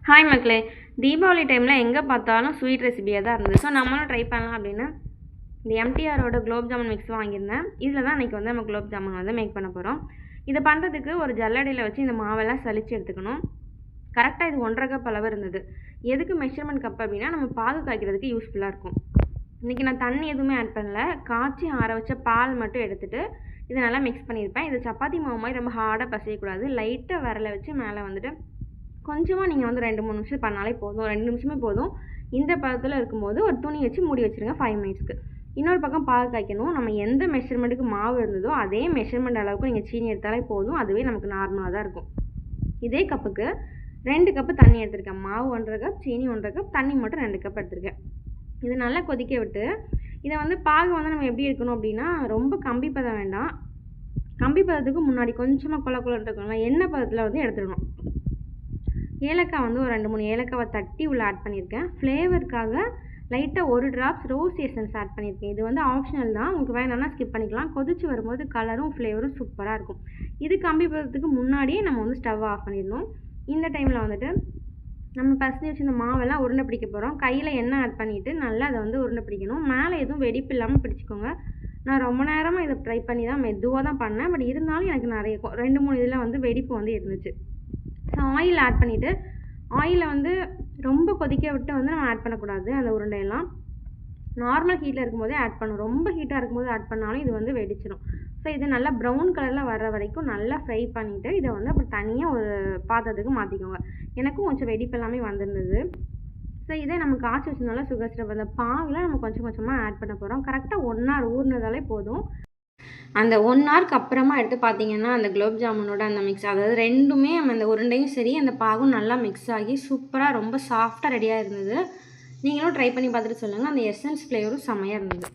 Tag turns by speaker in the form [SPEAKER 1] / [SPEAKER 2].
[SPEAKER 1] Hi மக்களே, தீபாவளி டைமில் எங்கே பார்த்தாலும் ஸ்வீட் ரெசிபியாக தான் இருந்தது. ஸோ நம்மளும் ட்ரை பண்ணலாம் அப்படின்னு இந்த எம்டிஆரோட குலோப் ஜாமுன் மிக்ஸ் வாங்கியிருந்தேன். இதில் தான் இன்றைக்கி வந்து நம்ம குலோப் ஜாமுன் வந்து மேக் பண்ண போகிறோம். இதை பண்ணுறதுக்கு ஒரு ஜல்லடியில் வச்சு இந்த மாவெல்லாம் சலிச்சு எடுத்துக்கணும். கரெக்டாக இது 1.5 கப் அளவு இருந்தது. எதுக்கு மெஷர்மெண்ட் கப் அப்படின்னா நம்ம பாகு காய்க்கிறதுக்கு யூஸ்ஃபுல்லாக இருக்கும். இன்றைக்கி நான் தண்ணி எதுவுமே ஆட் பண்ணல, காய்ச்சி ஆற வச்ச பால் மட்டும் எடுத்துகிட்டு இதை நல்லா மிக்ஸ் பண்ணியிருப்பேன். இது சப்பாத்தி மாவு மாதிரி ரொம்ப ஹார்டாக பசையக்கூடாது. லைட்டாக விரலை வச்சு மேலே வந்துட்டு கொஞ்சமாக நீங்கள் வந்து 2-3 நிமிஷம் பண்ணாலே போதும். 2 நிமிஷமே போதும். இந்த பதத்தில் இருக்கும்போது ஒரு துணி வச்சு மூடி வச்சுருங்க 5 மினிட்ஸ்க்கு. இன்னொரு பக்கம் பால் காய்க்கணும். நம்ம எந்த மெஷர்மெண்ட்டுக்கு மாவு இருந்ததோ அதே மெஷர்மெண்ட் அளவுக்கு நீங்கள் சீனி எடுத்தாலே போதும். அதுவே நமக்கு நார்மலாக தான் இருக்கும். இதே கப்புக்கு 2 கப்பு தண்ணி எடுத்திருக்கேன். மாவு 1.5 கப், சீனி 1.5 கப், தண்ணி மட்டும் 2 கப் எடுத்திருக்கேன். இது நல்லா கொதிக்க விட்டு இதை வந்து பாகு வந்து நம்ம எப்படி எடுக்கணும் அப்படின்னா, ரொம்ப கம்பி பதம் வேண்டாம். கம்பி பதத்துக்கு முன்னாடி கொஞ்சமாக கொல கொலன்னு இருக்கணும். எண்ணெய் பதத்தில் வந்து எடுத்துடணும். ஏலக்காய் வந்து ஒரு 2-3 ஏலக்காவை தட்டி உள்ள ஆட் பண்ணியிருக்கேன். ஃப்ளேவருக்காக லைட்டாக 1 ட்ராப்ஸ் ரோஸ் எசன்ஸ் ஆட் பண்ணியிருக்கேன். இது வந்து ஆப்ஷனல் தான், உங்களுக்கு வேணும்னா ஸ்கிப் பண்ணிக்கலாம். கொதிச்சு வரும்போது கலரும் ஃப்ளேவரும் சூப்பராக இருக்கும். இது கம்பி பதத்துக்கு முன்னாடியே நம்ம வந்து ஸ்டவ் ஆஃப் பண்ணிடணும். இந்த டைமில் வந்துட்டு நம்ம பசங்க வச்சு இந்த மாவெல்லாம் உருண்டை பிடிக்க போகிறோம். கையில் எண்ணெய் ஆட் பண்ணிவிட்டு நல்லா அதை வந்து உருண்டை பிடிக்கணும். மேலே எதுவும் வெடிப்பு இல்லாமல் பிடிச்சிக்கோங்க. நான் ரொம்ப நேரமாக இதை ட்ரை பண்ணி தான் மெதுவாக தான் பண்ணேன். பட் இருந்தாலும் எனக்கு நிறைய 2-3 இதில் வந்து வெடிப்பு வந்து இருந்துச்சு. ஸோ ஆயில் ஆட் பண்ணிவிட்டு ஆயிலை வந்து ரொம்ப கொதிக்க விட்டு வந்து நம்ம ஆட் பண்ணக்கூடாது. அந்த உருண்டையெல்லாம் நார்மல் ஹீட்டில் இருக்கும்போதே ஆட் பண்ணணும். ரொம்ப ஹீட்டாக இருக்கும்போது ஆட் பண்ணாலும் இது வந்து வெடிச்சிடும். ஸோ இது நல்லா ப்ரௌன் கலரில் வர்ற வரைக்கும் நல்லா ஃப்ரை பண்ணிவிட்டு இதை வந்து அப்புறம் தனியாக ஒரு பாத்திரத்துக்கு மாற்றிக்கோங்க. எனக்கும் கொஞ்சம் வெடிப்பு எல்லாமே வந்திருந்தது. ஸோ இதே நம்ம காய்ச்சி வச்சதுனால சுகர் சிரப் அந்த பாகில் நம்ம கொஞ்சம் கொஞ்சமாக ஆட் பண்ண போகிறோம். கரெக்டாக 1 hour ஊறினதாலே போதும். அந்த 1 ஹவருக்கு அப்புறமா எடுத்து பார்த்தீங்கன்னா அந்த குலோப் ஜாமுனோட அந்த மிக்ஸ், அதாவது ரெண்டுமே அந்த உருண்டையும் சரி அந்த பாகும் நல்லா மிக்ஸ் ஆகி சூப்பராக ரொம்ப சாஃப்டாக ரெடியாக இருந்தது. நீங்களும் ட்ரை பண்ணி பார்த்துட்டு சொல்லுங்கள். அந்த எசன்ஸ் ஃப்ளேவரும் செம்மையாக இருந்தது.